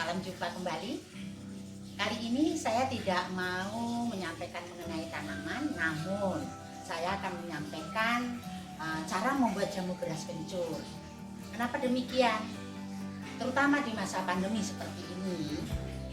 Salam jumpa kembali. Kali ini saya tidak mau menyampaikan mengenai tanaman, namun saya akan menyampaikan cara membuat jamu beras kencur. Kenapa demikian? Terutama di masa pandemi seperti ini,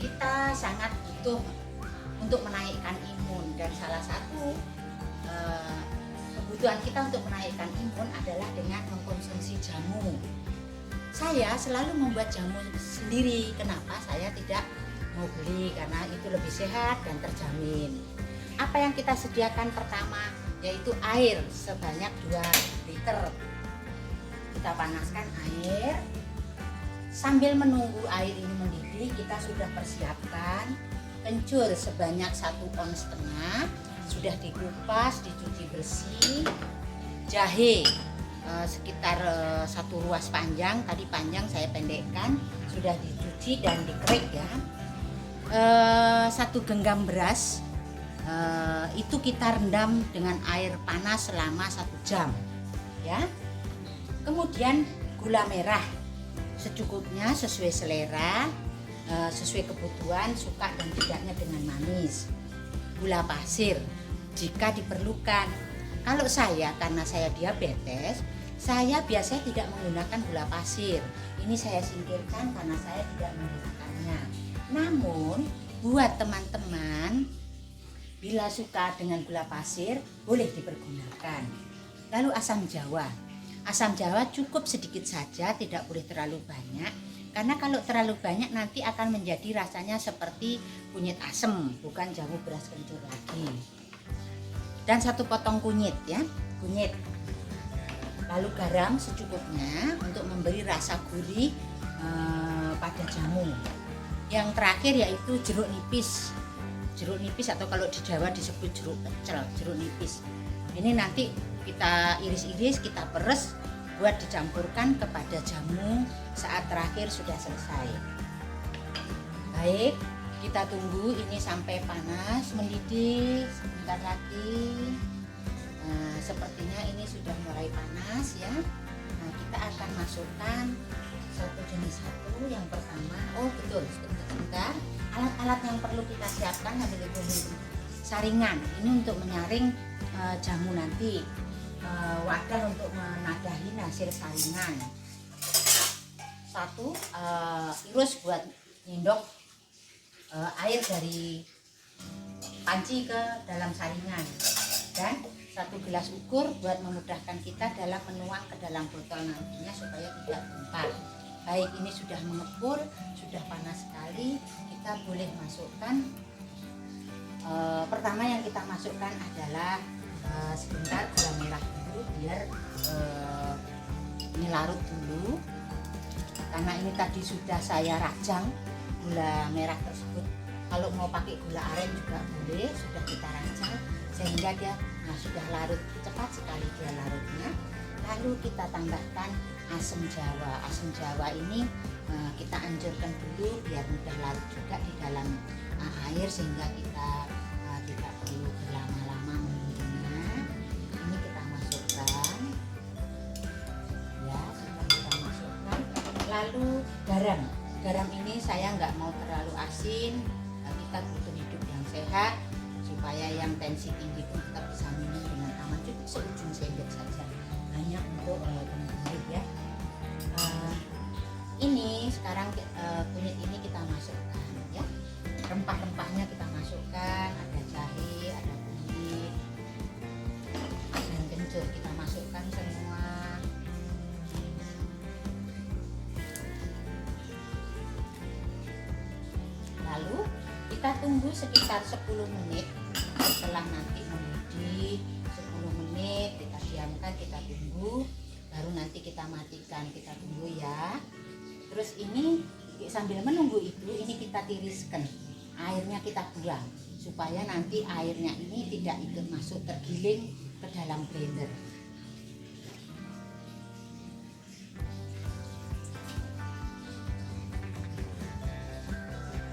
kita sangat butuh untuk menaikkan imun, dan salah satu kebutuhan kita untuk menaikkan imun adalah dengan mengkonsumsi jamu. Saya selalu membuat jamu sendiri. Kenapa? Saya tidak mau beli karena itu lebih sehat dan terjamin. Apa yang kita sediakan pertama yaitu air sebanyak 2 liter. Kita panaskan air. Sambil menunggu air ini mendidih, kita sudah persiapkan kencur sebanyak 1,5 ons, sudah dikupas, dicuci bersih. Jahe sekitar 1 ruas panjang, tadi panjang saya pendekkan, sudah dicuci dan dikerik ya. 1 genggam beras itu kita rendam dengan air panas selama 1 jam ya. Kemudian gula merah secukupnya, sesuai selera, sesuai kebutuhan, suka dan tidaknya dengan manis. Gula pasir jika diperlukan. Kalau saya, karena saya diabetes, saya biasanya tidak menggunakan gula pasir. Ini saya singkirkan karena saya tidak menggunakannya. Namun buat teman-teman, bila suka dengan gula pasir boleh dipergunakan. Lalu asam jawa. Asam jawa cukup sedikit saja, tidak boleh terlalu banyak. Karena kalau terlalu banyak nanti akan menjadi rasanya seperti kunyit asem, bukan jamu beras kencur lagi. Dan 1 potong kunyit ya, kunyit. Lalu garam secukupnya untuk memberi rasa gurih pada jamu. Yang terakhir yaitu jeruk nipis. Jeruk nipis atau kalau di Jawa disebut jeruk pecel, jeruk nipis. Ini nanti kita iris-iris, kita peres buat dicampurkan kepada jamu saat terakhir sudah selesai. Baik, kita tunggu ini sampai panas, mendidih sebentar lagi. Nah, sepertinya ini sudah mulai panas ya. Nah, kita akan masukkan satu jenis satu. Yang pertama, oh betul, sebentar. Alat-alat yang perlu kita siapkan adalah saringan. Ini untuk menyaring jamu nanti. Wadah untuk menadahi hasil saringan. 1 irus buat nyendok air dari panci ke dalam saringan, dan 1 gelas ukur buat memudahkan kita dalam menuang ke dalam botol nantinya supaya tidak tumpah. Baik, ini sudah mengepul, sudah panas sekali. Kita boleh masukkan pertama yang kita masukkan adalah sebentar gula merah dulu, biar ini larut dulu. Karena ini tadi sudah saya rajang gula merah tersebut. Kalau mau pakai gula aren juga boleh, sudah kita rajang sehingga dia sudah larut, cepat sekali dia larutnya. Lalu kita tambahkan asam jawa. Asam jawa ini kita anjurkan dulu biar mudah larut juga di dalam air, sehingga kita tidak perlu berlama-lama menunggunya. Ini kita masukkan ya, sudah kita masukkan. Lalu garam. Garam ini saya nggak mau terlalu asin. Kita butuh hidup yang sehat supaya yang tensi tinggi pun tetap bisa minum dengan aman. Cukup seujung sendok saja, hanya untuk penggulir ya. Ini sekarang kunyit ini kita masukkan ya. Rempah-rempahnya kita masukkan, ada jahe, ada kunyit, dan kencur kita masukkan semua. Lalu kita tunggu sekitar 10 menit. Setelah nanti mendidih 10 menit, kita diamkan, kita tunggu, baru nanti kita matikan, kita tunggu ya. Terus ini sambil menunggu itu, ini kita tiriskan, airnya kita buang supaya nanti airnya ini tidak ikut masuk tergiling ke dalam blender.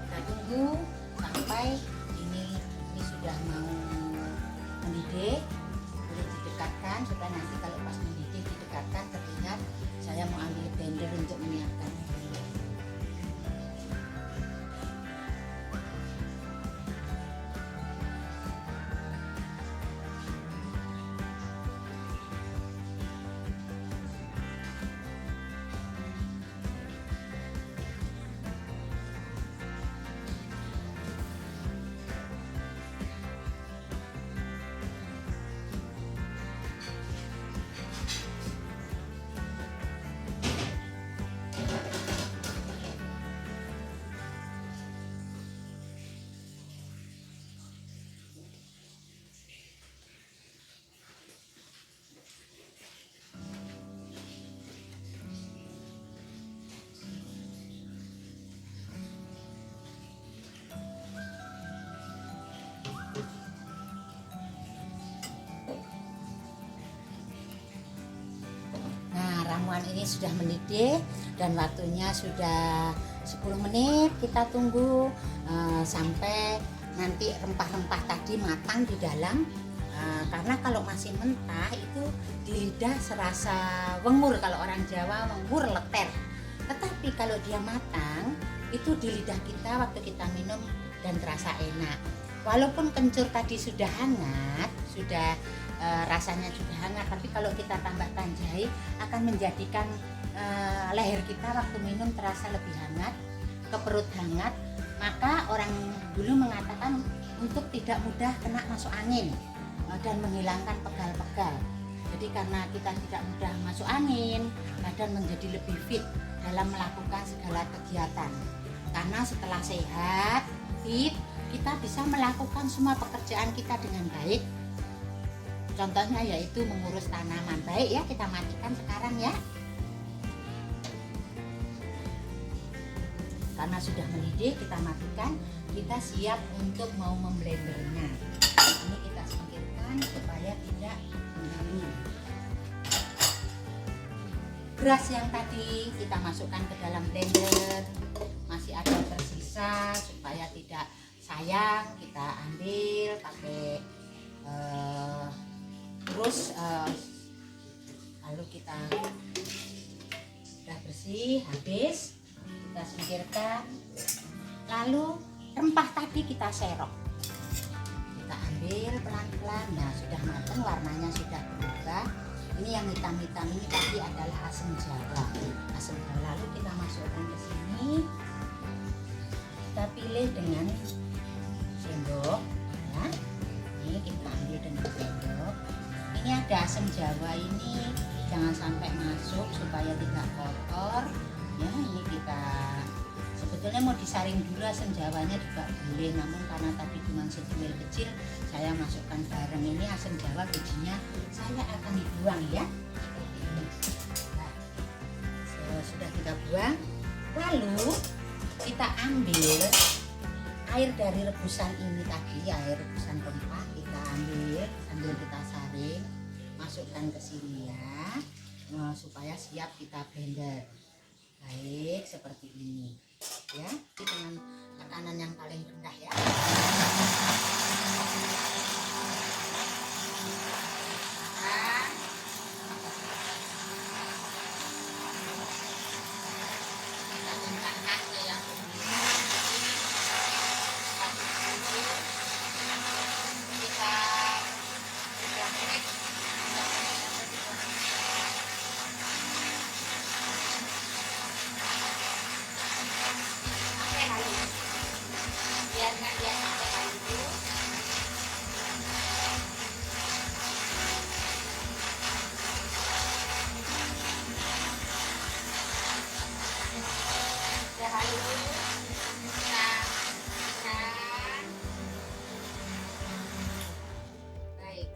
Kita tunggu sampai ini sudah mau mendidih. Boleh didekatkan supaya nanti kalau pas mendidih didekatkan, terlihat saya mau ambil blender untuk menyiapkan. ini sudah mendidih dan waktunya sudah 10 menit. Kita tunggu sampai nanti rempah-rempah tadi matang di dalam. Karena kalau masih mentah itu di lidah serasa wengur, kalau orang Jawa wengur leter. Tetapi kalau dia matang itu di lidah kita waktu kita minum dan terasa enak. Walaupun kencur tadi sudah hangat, sudah rasanya sudah hangat, tapi kalau kita tambahkan jahe akan menjadikan leher kita waktu minum terasa lebih hangat, ke perut hangat. Maka orang dulu mengatakan untuk tidak mudah kena masuk angin dan menghilangkan pegal-pegal. Jadi karena kita tidak mudah masuk angin, badan menjadi lebih fit dalam melakukan segala kegiatan. Karena setelah sehat, fit, kita bisa melakukan semua pekerjaan kita dengan baik. Contohnya yaitu mengurus tanaman. Baik ya, kita matikan sekarang ya. Karena sudah mendidih, kita matikan. Kita siap untuk mau memblendernya. Ini kita singkirkan supaya tidak mengganggu. Beras yang tadi kita masukkan ke dalam blender, masih ada tersisa, supaya tidak sayang kita ambil pakai terus lalu kita sudah bersih, habis kita singkirkan. Lalu rempah tadi kita serok, kita ambil pelan-pelan. Nah, sudah matang, warnanya sudah berubah. Ini yang hitam-hitam ini tadi adalah asam jawa. Asam jawa lalu kita masukkan ke sini. Kita pilih dengan sendok ya. Ini kita ambil dengan sendok. Ini ada asam jawa ini, jangan sampai masuk supaya tidak kotor ya. Ini kita sebetulnya mau disaring dulu asam jawanya juga boleh, namun karena tadi cuma secuil kecil, saya masukkan bareng. Ini asam jawa bijinya saya akan dibuang ya. Nah, sudah kita buang, lalu kita ambil air dari rebusan ini tadi, air rebusan rempah kita ambil sambil kita saring, masukkan ke sini ya, supaya siap kita blender. Baik, seperti ini ya, dengan tekanan yang paling rendah ya. Baik,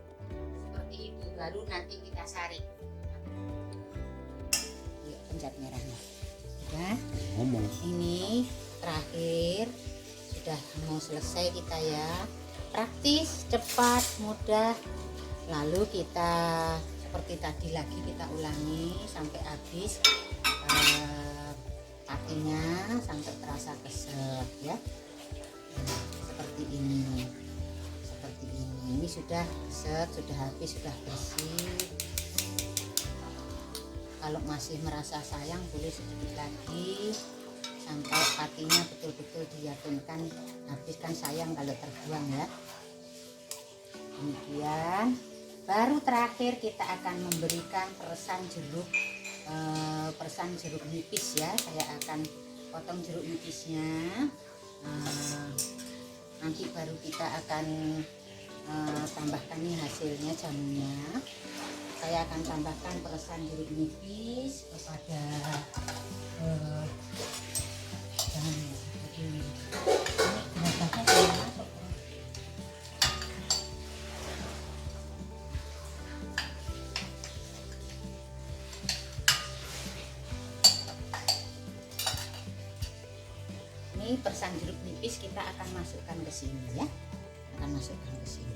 seperti itu. Baru nanti kita saring. Yuk, pencet merahnya. Sudah. Ini terakhir, sudah mau selesai kita ya. Praktis, cepat, mudah. Lalu kita seperti tadi lagi kita ulangi sampai habis. Patinya sampai terasa keset ya. Seperti ini sudah set, sudah habis, sudah bersih. Kalau masih merasa sayang boleh sedikit lagi sampai patinya betul-betul diyakinkan habis, kan sayang kalau terbuang ya. Kemudian baru terakhir kita akan memberikan peresan jeruk nipis ya. Saya akan potong jeruk nipisnya. Nanti baru kita akan tambahkan nih hasilnya jamunya. Saya akan tambahkan peresan jeruk nipis kepada jamu. Ini gerabahnya saya masuk. Ini peresan jeruk nipis kita akan masukkan ke sini ya. Masukkan ke sini.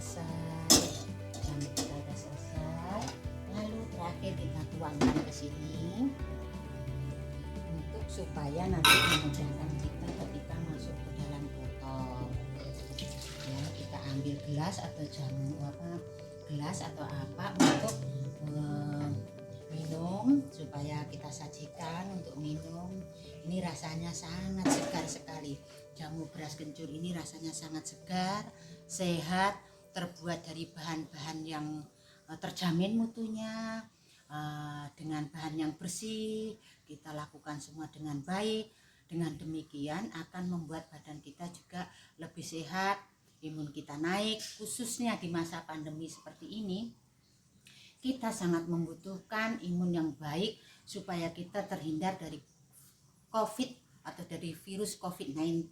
selesai, jamu kita udah selesai. Lalu terakhir kita tuangkan ke sini untuk supaya nanti memudahkan kita ketika masuk ke dalam botol. Ya, kita ambil gelas atau gelas atau apa untuk minum, supaya kita sajikan untuk minum. Ini rasanya sangat segar sekali. Jamu beras kencur ini rasanya sangat segar, sehat, terbuat dari bahan-bahan yang terjamin mutunya, dengan bahan yang bersih. Kita lakukan semua dengan baik. Dengan demikian akan membuat badan kita juga lebih sehat, imun kita naik. Khususnya di masa pandemi seperti ini, kita sangat membutuhkan imun yang baik supaya kita terhindar dari COVID atau dari virus COVID-19.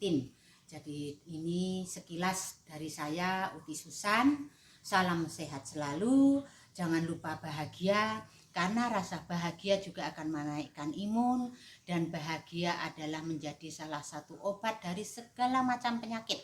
Jadi ini sekilas dari saya, Uti Susan. Salam sehat selalu, jangan lupa bahagia, karena rasa bahagia juga akan menaikkan imun, dan bahagia adalah menjadi salah satu obat dari segala macam penyakit.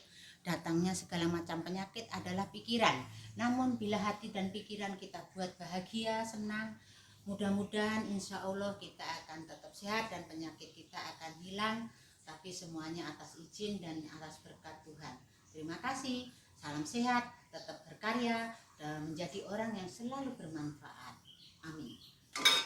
Datangnya segala macam penyakit adalah pikiran. Namun bila hati dan pikiran kita buat bahagia, senang, mudah-mudahan insya Allah kita akan tetap sehat dan penyakit kita akan hilang. Tapi semuanya atas izin dan atas berkat Tuhan. Terima kasih. Salam sehat, tetap berkarya, dan menjadi orang yang selalu bermanfaat. Amin.